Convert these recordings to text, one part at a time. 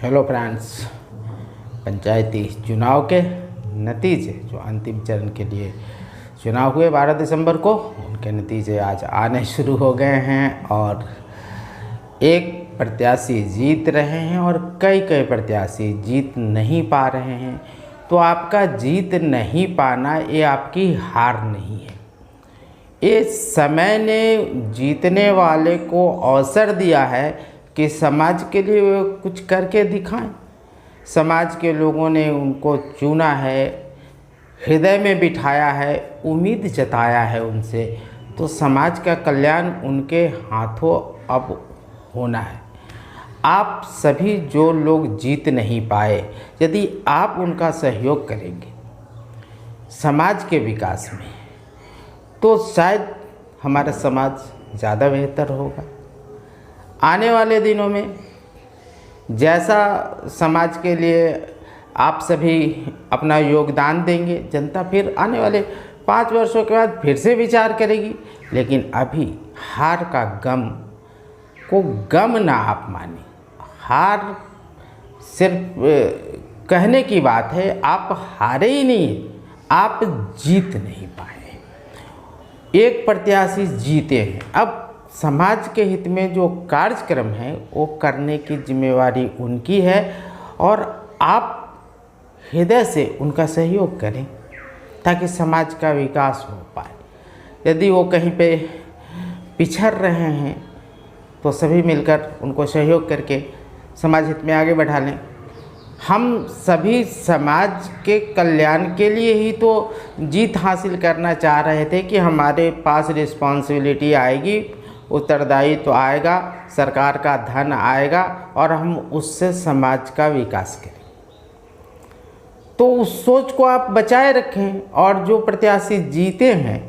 Hello friends, पंचायती चुनाव के नतीजे जो अंतिम चरण के लिए चुनाव हुए 12 दिसंबर को, उनके नतीजे आज आने शुरू हो गए हैं और एक प्रत्याशी जीत रहे हैं और कई प्रत्याशी जीत नहीं पा रहे हैं। तो आपका जीत नहीं पाना ये आपकी हार नहीं है। ये समय ने जीतने वाले को अवसर दिया है कि समाज के लिए वो कुछ करके दिखाएं। समाज के लोगों ने उनको चुना है, हृदय में बिठाया है, उम्मीद जताया है उनसे, तो समाज का कल्याण उनके हाथों अब होना है। आप सभी जो लोग जीत नहीं पाए, यदि आप उनका सहयोग करेंगे समाज के विकास में, तो शायद हमारा समाज ज़्यादा बेहतर होगा। आने वाले दिनों में जैसा समाज के लिए आप सभी अपना योगदान देंगे, जनता फिर आने वाले 5 वर्षों के बाद फिर से विचार करेगी। लेकिन अभी हार का गम को गम ना आप माने। हार सिर्फ कहने की बात है, आप हारे ही नहीं, आप जीत नहीं पाए। एक प्रत्याशी जीते हैं। अब समाज के हित में जो कार्यक्रम है वो करने की जिम्मेवारी उनकी है और आप हृदय से उनका सहयोग करें ताकि समाज का विकास हो पाए। यदि वो कहीं पे पिछड़ रहे हैं तो सभी मिलकर उनको सहयोग करके समाज हित में आगे बढ़ा लें। हम सभी समाज के कल्याण के लिए ही तो जीत हासिल करना चाह रहे थे कि हमारे पास रिस्पॉन्सिबिलिटी आएगी, उत्तरदायित्व तो आएगा, सरकार का धन आएगा और हम उससे समाज का विकास करें। तो उस सोच को आप बचाए रखें और जो प्रत्याशी जीते हैं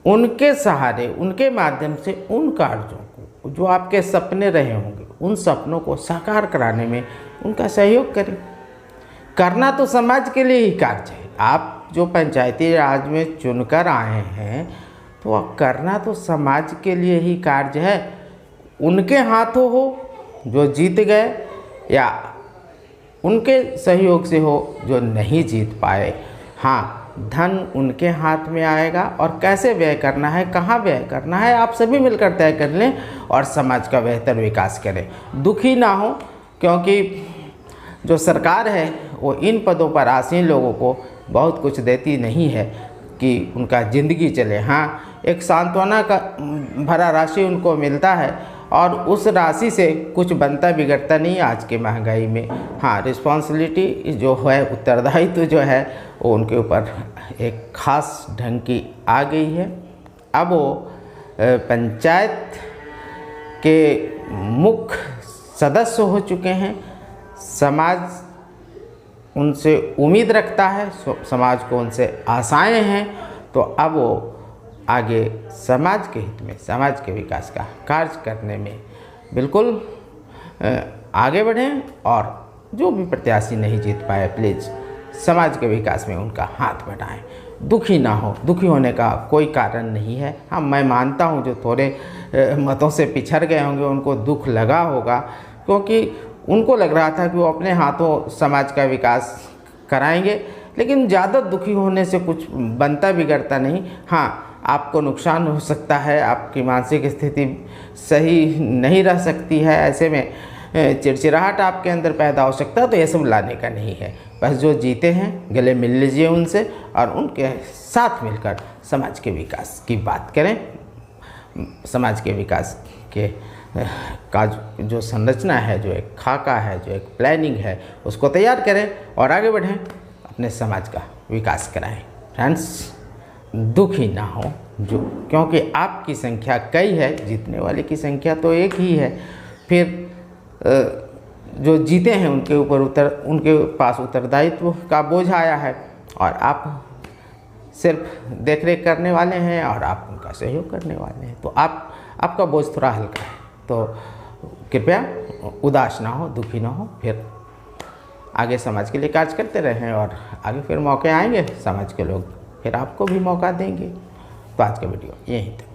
उनके सहारे, उनके माध्यम से उन कार्यों को जो आपके सपने रहे होंगे, उन सपनों को साकार कराने में उनका सहयोग करें। करना तो समाज के लिए ही कार्य है। आप जो पंचायती राज में चुनकर आए हैं तो करना तो समाज के लिए ही कार्य है। उनके हाथों हो जो जीत गए या उनके सहयोग से हो जो नहीं जीत पाए। हाँ, धन उनके हाथ में आएगा और कैसे व्यय करना है, कहाँ व्यय करना है, आप सभी मिलकर तय कर लें और समाज का बेहतर विकास करें। दुखी ना हो, क्योंकि जो सरकार है वो इन पदों पर आसीन लोगों को बहुत कुछ देती नहीं है कि उनका ज़िंदगी चले। हाँ, एक सांत्वना का भरा राशि उनको मिलता है और उस राशि से कुछ बनता बिगड़ता नहीं आज की महंगाई में। हाँ, रिस्पॉन्सिबिलिटी जो है, उत्तरदायित्व जो है वो उनके ऊपर एक ख़ास ढंग की आ गई है। अब वो पंचायत के मुख्य सदस्य हो चुके हैं। समाज उनसे उम्मीद रखता है, समाज को उनसे आशाएं हैं। तो अब वो आगे समाज के हित में, समाज के विकास का कार्य करने में बिल्कुल आगे बढ़ें। और जो भी प्रत्याशी नहीं जीत पाए, प्लीज़ समाज के विकास में उनका हाथ बढ़ाएं। दुखी ना हो, दुखी होने का कोई कारण नहीं है। हाँ, मैं मानता हूँ जो थोड़े मतों से पिछड़ गए होंगे उनको दुख लगा होगा, क्योंकि उनको लग रहा था कि वो अपने हाथों समाज का विकास कराएंगे। लेकिन ज़्यादा दुखी होने से कुछ बनता बिगड़ता नहीं। हाँ, आपको नुकसान हो सकता है, आपकी मानसिक स्थिति सही नहीं रह सकती है, ऐसे में चिड़चिड़ाहट आपके अंदर पैदा हो सकता है। तो ये सब लाने का नहीं है। बस जो जीते हैं गले मिल लीजिए उनसे और उनके साथ मिलकर समाज के विकास की बात करें। समाज के विकास के का जो संरचना है, जो एक खाका है, जो एक प्लानिंग है, उसको तैयार करें और आगे बढ़ें, अपने समाज का विकास कराएं। फ्रेंड्स, दुखी ना हो, जो क्योंकि आपकी संख्या कई है, जीतने वाले की संख्या तो एक ही है। फिर जो जीते हैं उनके पास उत्तरदायित्व का बोझ आया है और आप सिर्फ देखरेख करने वाले हैं और आप उनका सहयोग करने वाले हैं। तो आपका बोझ थोड़ा हल्का है। तो कृपया उदास ना हो, दुखी ना हो, फिर आगे समाज के लिए कार्य करते रहें और आगे फिर मौके आएंगे, समाज के लोग फिर आपको भी मौका देंगे। तो आज का वीडियो यहीं तक।